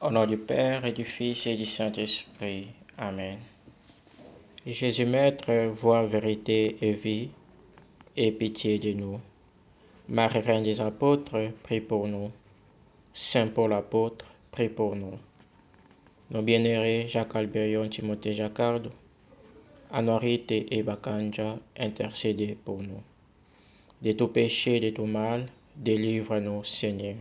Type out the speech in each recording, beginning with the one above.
Au nom du Père et du Fils et du Saint-Esprit. Amen. Jésus Maître, voie, vérité et vie, aie pitié de nous. Marie Reine des Apôtres, prie pour nous. Saint Paul apôtre, prie pour nous. Nos bien-aimés Jacques Alberion, Timothée Jacquard, Anorite et Bakanja, intercédez pour nous. De tout péché et de tout mal, délivre-nous, Seigneur.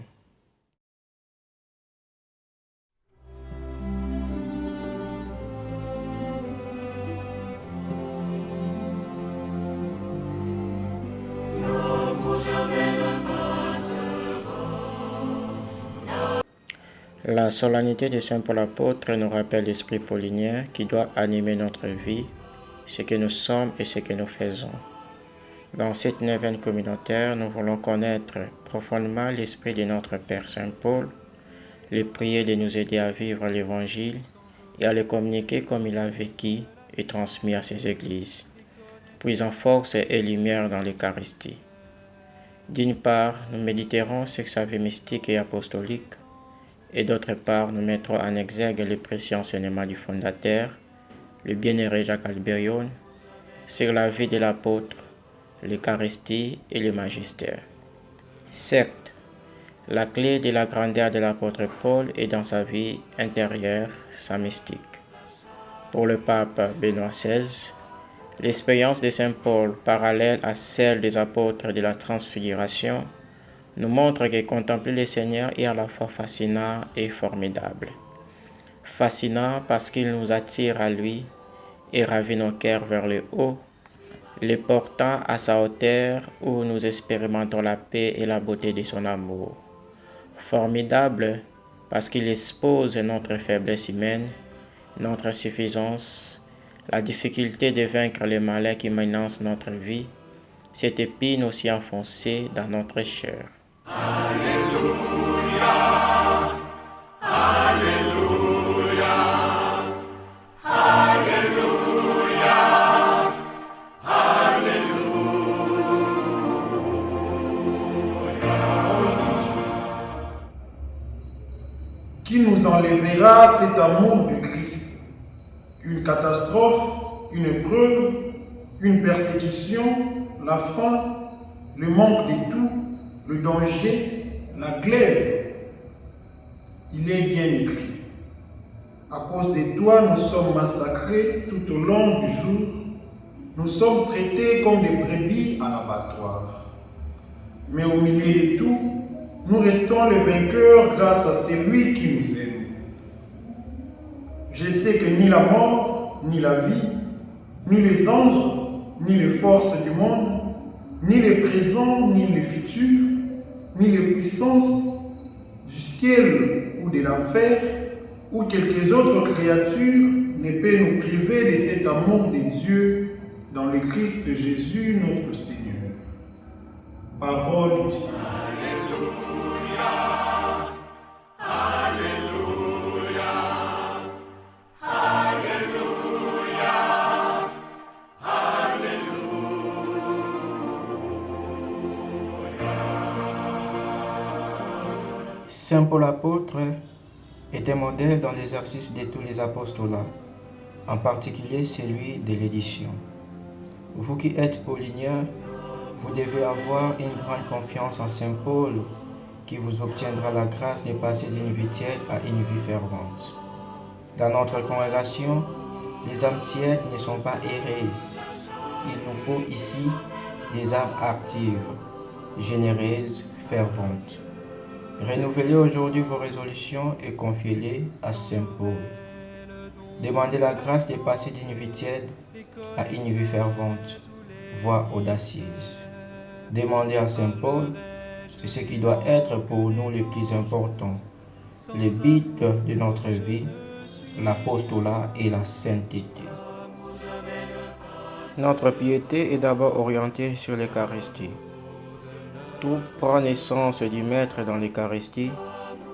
La solennité de Saint Paul apôtre nous rappelle l'esprit paulinien qui doit animer notre vie, ce que nous sommes et ce que nous faisons. Dans cette neuvaine communautaire, nous voulons connaître profondément l'esprit de notre Père Saint Paul, le prier de nous aider à vivre l'Évangile et à le communiquer comme il a vécu et transmis à ses églises, puisant force et lumière dans l'Eucharistie. D'une part, nous méditerons sur sa vie mystique et apostolique, et d'autre part, nous mettrons en exergue les précieux enseignements du fondateur, le bienheureux Jacques Alberion, sur la vie de l'apôtre, l'Eucharistie et le magistère. Certes, la clé de la grandeur de l'apôtre Paul est dans sa vie intérieure, sa mystique. Pour le pape Benoît XVI, l'expérience de Saint Paul, parallèle à celle des apôtres de la Transfiguration, nous montre que contempler le Seigneur est à la fois fascinant et formidable. Fascinant parce qu'il nous attire à lui et ravit nos cœurs vers le haut, les portant à sa hauteur où nous expérimentons la paix et la beauté de son amour. Formidable parce qu'il expose notre faiblesse humaine, notre insuffisance, la difficulté de vaincre les malheurs qui menacent notre vie, cette épine aussi enfoncée dans notre chair. Alléluia, Alléluia, Alléluia, Alléluia. Qui nous enlèvera cet amour du Christ? Une catastrophe, une épreuve, une persécution, la faim, le manque de tout, le danger, la glaive. Il est bien écrit. À cause de toi, nous sommes massacrés tout au long du jour. Nous sommes traités comme des brebis à l'abattoir. Mais au milieu de tout, nous restons les vainqueurs grâce à celui qui nous aime. Je sais que ni la mort, ni la vie, ni les anges, ni les forces du monde, ni les présents, ni les futurs, ni les puissances du ciel ou de l'enfer, ou quelques autres créatures ne peuvent nous priver de cet amour de Dieu dans le Christ Jésus notre Seigneur. Parole du Seigneur. Alléluia, Alléluia, Alléluia, Alléluia. Saint Paul apôtre est un modèle dans l'exercice de tous les apostolats, en particulier celui de l'édition. Vous qui êtes pauliniens, vous devez avoir une grande confiance en Saint Paul qui vous obtiendra la grâce de passer d'une vie tiède à une vie fervente. Dans notre congrégation, les âmes tièdes ne sont pas heureuses. Il nous faut ici des âmes actives, généreuses, ferventes. Renouvelez aujourd'hui vos résolutions et confiez-les à Saint Paul. Demandez la grâce de passer d'une vie tiède à une vie fervente, voire audacieuse. Demandez à Saint Paul, c'est ce qui doit être pour nous le plus important, le but de notre vie, l'apostolat et la sainteté. Notre piété est d'abord orientée sur l'Eucharistie. Tout prend naissance du Maître dans l'Eucharistie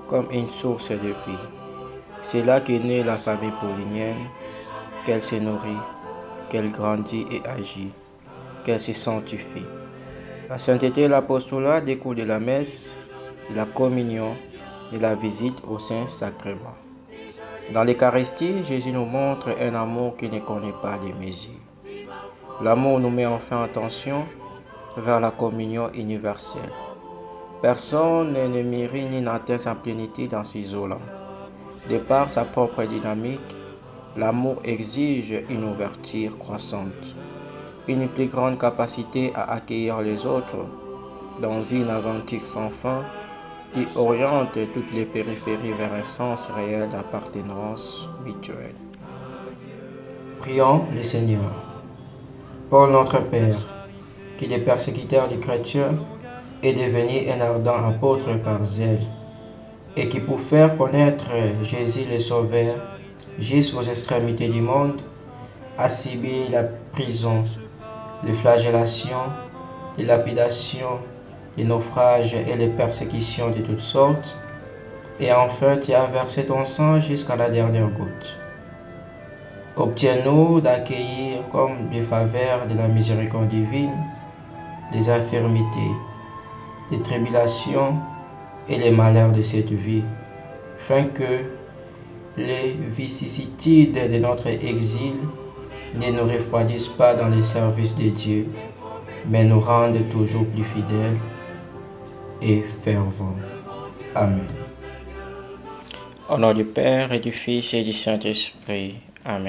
comme une source de vie. C'est là qu'est née la famille paulinienne, qu'elle se nourrit, qu'elle grandit et agit, qu'elle se sanctifie. La sainteté et l'apostolat découlent de la messe, de la communion, de la visite au Saint-Sacrement. Dans l'Eucharistie, Jésus nous montre un amour qui ne connaît pas de mesure. L'amour nous met enfin en tension vers la communion universelle. Personne ne mérite ni n'atteint sa plénitude en s'isolant. De par sa propre dynamique, l'amour exige une ouverture croissante, une plus grande capacité à accueillir les autres dans une aventure sans fin qui oriente toutes les périphéries vers un sens réel d'appartenance mutuelle. Prions le Seigneur. Paul notre Père, qui des persécuteurs des chrétiens est devenu un ardent apôtre par zèle, et qui pour faire connaître Jésus le Sauveur jusqu'aux extrémités du monde, a subi la prison, les flagellations, les lapidations, les naufrages et les persécutions de toutes sortes, et enfin tu as versé ton sang jusqu'à la dernière goutte. Obtiens-nous d'accueillir comme des faveurs de la miséricorde divine les infirmités, les tribulations et les malheurs de cette vie, afin que les vicissitudes de notre exil ne nous refroidissent pas dans le service de Dieu, mais nous rendent toujours plus fidèles et fervents. Amen. Au nom du Père et du Fils et du Saint-Esprit.